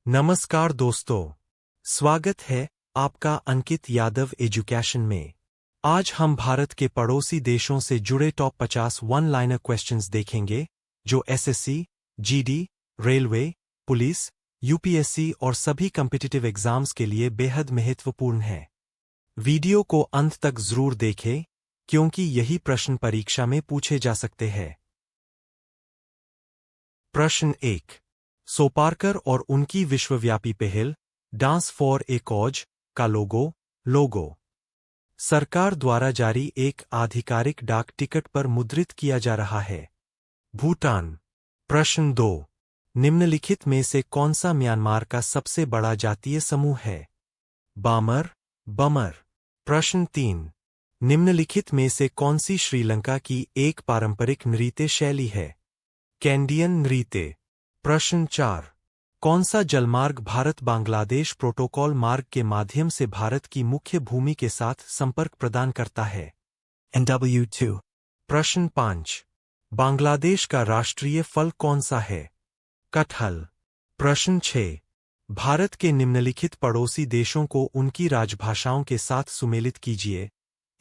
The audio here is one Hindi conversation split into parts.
नमस्कार दोस्तों, स्वागत है आपका अंकित यादव एजुकेशन में। आज हम भारत के पड़ोसी देशों से जुड़े टॉप 50 वन लाइनर क्वेश्चंस देखेंगे जो SSC, GD, railway, police, UPSC और सभी कॉम्पिटिटिव एग्जाम्स के लिए बेहद महत्वपूर्ण है। वीडियो को अंत तक जरूर देखें क्योंकि यही प्रश्न परीक्षा में पूछे जा सकते हैं। प्रश्न 1। सोपारकर और उनकी विश्वव्यापी पहल डांस फॉर ए कॉज का लोगो सरकार द्वारा जारी एक आधिकारिक डाक टिकट पर मुद्रित किया जा रहा है। भूटान। प्रश्न 2। निम्नलिखित में से कौन सा म्यांमार का सबसे बड़ा जातीय समूह है? बामर, बमर। प्रश्न 3। निम्नलिखित में से कौन सी श्रीलंका की एक पारंपरिक नृत्य शैली है? कैंडियन नृत्य। प्रश्न 4। कौन सा जलमार्ग भारत बांग्लादेश प्रोटोकॉल मार्ग के माध्यम से भारत की मुख्य भूमि के साथ संपर्क प्रदान करता है? NW2। प्रश्न 5। बांग्लादेश का राष्ट्रीय फल कौन सा है? कटहल। प्रश्न 6। भारत के निम्नलिखित पड़ोसी देशों को उनकी राजभाषाओं के साथ सुमेलित कीजिए।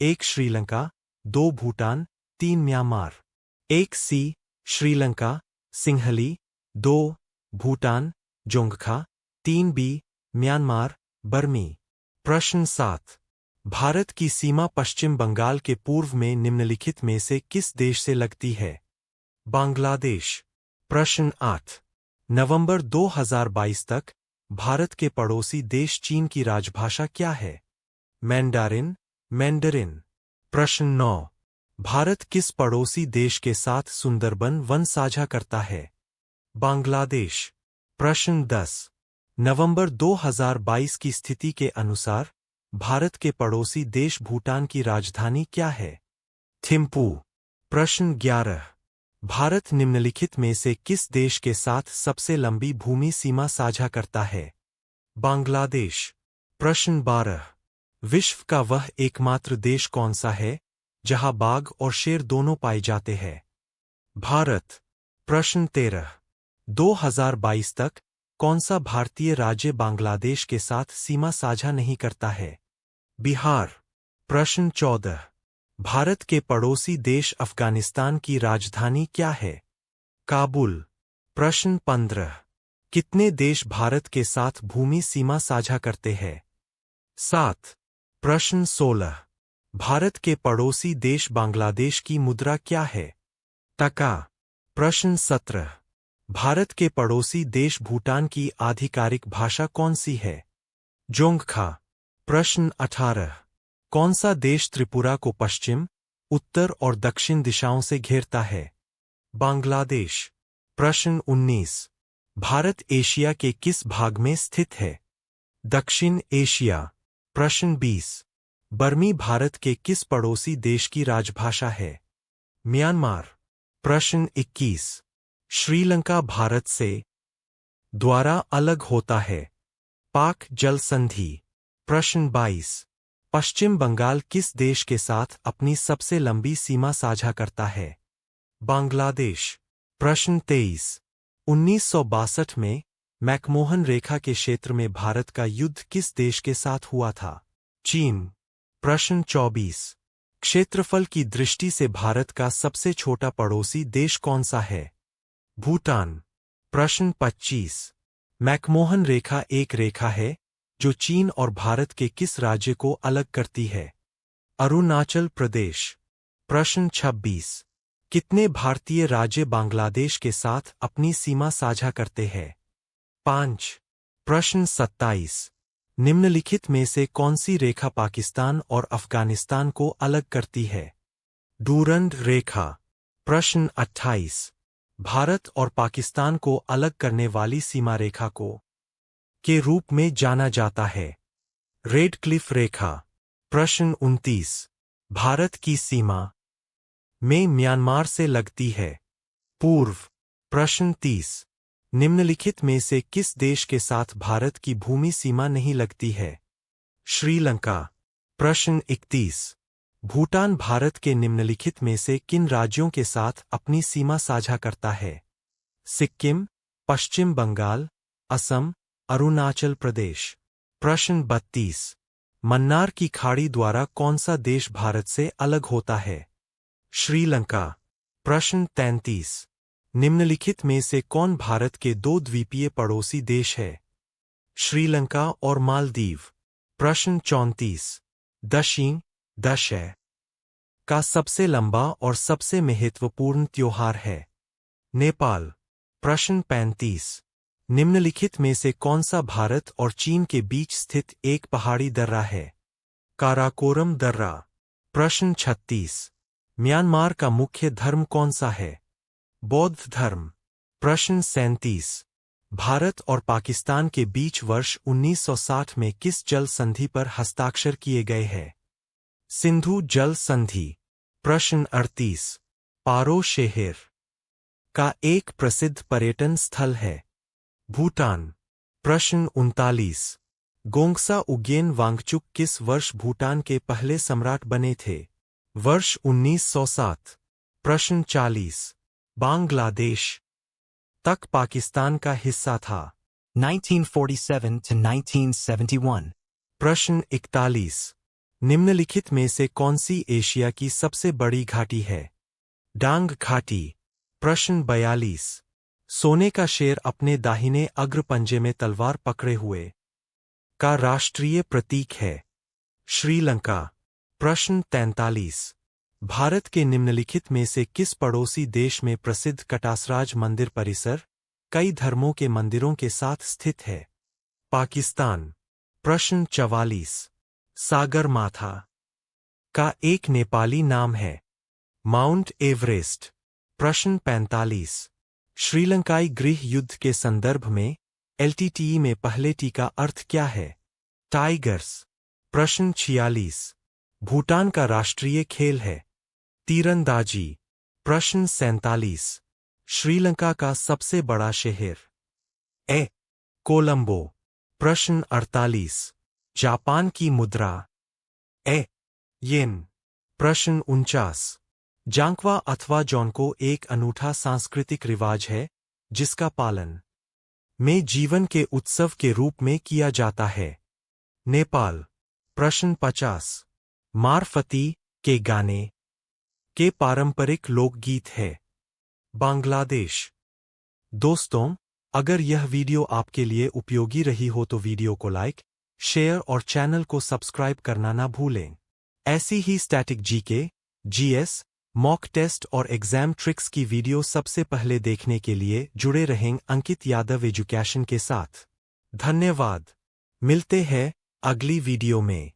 1 श्रीलंका, 2 भूटान, 3 म्यांमार। 1 सी श्रीलंका सिंहली, 2 भूटान जोंगखा, 3 बी म्यांमार बर्मी। प्रश्न 7। भारत की सीमा पश्चिम बंगाल के पूर्व में निम्नलिखित में से किस देश से लगती है? बांग्लादेश। प्रश्न 8। नवंबर 2022 तक भारत के पड़ोसी देश चीन की राजभाषा क्या है? मैंडरिन। प्रश्न 9। भारत किस पड़ोसी देश के साथ सुंदरबन वन साझा करता है? बांग्लादेश। प्रश्न 10। नवंबर 2022 की स्थिति के अनुसार भारत के पड़ोसी देश भूटान की राजधानी क्या है? थिम्पू। प्रश्न 11। भारत निम्नलिखित में से किस देश के साथ सबसे लंबी भूमि सीमा साझा करता है? बांग्लादेश। प्रश्न 12। विश्व का वह एकमात्र देश कौन सा है जहां बाघ और शेर दोनों पाए जाते हैं? भारत। प्रश्न 13। 2022 तक कौन सा भारतीय राज्य बांग्लादेश के साथ सीमा साझा नहीं करता है? बिहार। प्रश्न 14। भारत के पड़ोसी देश अफगानिस्तान की राजधानी क्या है? काबुल। प्रश्न 15। कितने देश भारत के साथ भूमि सीमा साझा करते हैं? 7। प्रश्न 16। भारत के पड़ोसी देश बांग्लादेश की मुद्रा क्या है? टका। प्रश्न 17। भारत के पड़ोसी देश भूटान की आधिकारिक भाषा कौन सी है? जोंगखा। प्रश्न 18। कौन सा देश त्रिपुरा को पश्चिम, उत्तर और दक्षिण दिशाओं से घेरता है? बांग्लादेश। प्रश्न 19। भारत एशिया के किस भाग में स्थित है? दक्षिण एशिया। प्रश्न 20। बर्मी भारत के किस पड़ोसी देश की राजभाषा है? म्यांमार। प्रश्न 21। श्रीलंका भारत से द्वारा अलग होता है? पाक जल संधि। प्रश्न 22। पश्चिम बंगाल किस देश के साथ अपनी सबसे लंबी सीमा साझा करता है? बांग्लादेश। प्रश्न 23। 1962 में मैकमोहन रेखा के क्षेत्र में भारत का युद्ध किस देश के साथ हुआ था? चीन। प्रश्न 24। क्षेत्रफल की दृष्टि से भारत का सबसे छोटा पड़ोसी देश कौन सा है? भूटान। प्रश्न 25। मैकमोहन रेखा एक रेखा है जो चीन और भारत के किस राज्य को अलग करती है? अरुणाचल प्रदेश। प्रश्न 26। कितने भारतीय राज्य बांग्लादेश के साथ अपनी सीमा साझा करते हैं? 5। प्रश्न 27। निम्नलिखित में से कौन सी रेखा पाकिस्तान और अफगानिस्तान को अलग करती है? डूरंड रेखा। प्रश्न 28। भारत और पाकिस्तान को अलग करने वाली सीमा रेखा को के रूप में जाना जाता है? रेड क्लिफ रेखा। प्रश्न 29। भारत की सीमा में म्यांमार से लगती है? पूर्व। प्रश्न 30। निम्नलिखित में से किस देश के साथ भारत की भूमि सीमा नहीं लगती है? श्रीलंका। प्रश्न 31। भूटान भारत के निम्नलिखित में से किन राज्यों के साथ अपनी सीमा साझा करता है? सिक्किम, पश्चिम बंगाल, असम, अरुणाचल प्रदेश। प्रश्न 32। मन्नार की खाड़ी द्वारा कौन सा देश भारत से अलग होता है? श्रीलंका। प्रश्न 33। निम्नलिखित में से कौन भारत के दो द्वीपीय पड़ोसी देश है? श्रीलंका और मालदीव। प्रश्न 34। दशईं दशै का सबसे लंबा और सबसे महत्वपूर्ण त्योहार है? नेपाल। प्रश्न 35। निम्नलिखित में से कौन सा भारत और चीन के बीच स्थित एक पहाड़ी दर्रा है? काराकोरम दर्रा। प्रश्न 36। म्यांमार का मुख्य धर्म कौन सा है? बौद्ध धर्म। प्रश्न 37। भारत और पाकिस्तान के बीच वर्ष 1960 में किस जल संधि पर हस्ताक्षर किए गए हैं? सिंधु जल संधि। प्रश्न 38। पारो शहर का एक प्रसिद्ध पर्यटन स्थल है? भूटान। प्रश्न 39। गोंगसा उगेन वांगचुक किस वर्ष भूटान के पहले सम्राट बने थे? वर्ष 1907। प्रश्न 40। बांग्लादेश तक पाकिस्तान का हिस्सा था? 1947 to 1971. प्रश्न 41। निम्नलिखित में से कौन सी एशिया की सबसे बड़ी घाटी है? डांग घाटी। प्रश्न 42। सोने का शेर अपने दाहिने अग्रपंजे में तलवार पकड़े हुए का राष्ट्रीय प्रतीक है? श्रीलंका। प्रश्न 43। भारत के निम्नलिखित में से किस पड़ोसी देश में प्रसिद्ध कटासराज मंदिर परिसर कई धर्मों के मंदिरों के साथ स्थित है? पाकिस्तान। प्रश्न 44। सागरमाथा का एक नेपाली नाम है? Mount Everest. प्रश्न 45। श्रीलंकाई गृह युद्ध के संदर्भ में एलटीटीई में पहले टी का अर्थ क्या है? टाइगर्स। प्रश्न 46। भूटान का राष्ट्रीय खेल है? तीरंदाजी। प्रश्न 47। श्रीलंका का सबसे बड़ा शहर? कोलंबो। प्रश्न 48। जापान की मुद्रा? येन। प्रश्न 49। जांकवा अथवा जौनको एक अनूठा सांस्कृतिक रिवाज है जिसका पालन में जीवन के उत्सव के रूप में किया जाता है? नेपाल। प्रश्न 50। मारफती के गाने के पारंपरिक लोकगीत है? बांग्लादेश। दोस्तों, अगर यह वीडियो आपके लिए उपयोगी रही हो तो वीडियो को लाइक, शेयर और चैनल को सब्सक्राइब करना ना भूलें। ऐसी ही static GK, GS, mock test और एग्जाम ट्रिक्स की वीडियो सबसे पहले देखने के लिए जुड़े रहें अंकित यादव एजुकेशन के साथ। धन्यवाद। मिलते हैं अगली वीडियो में।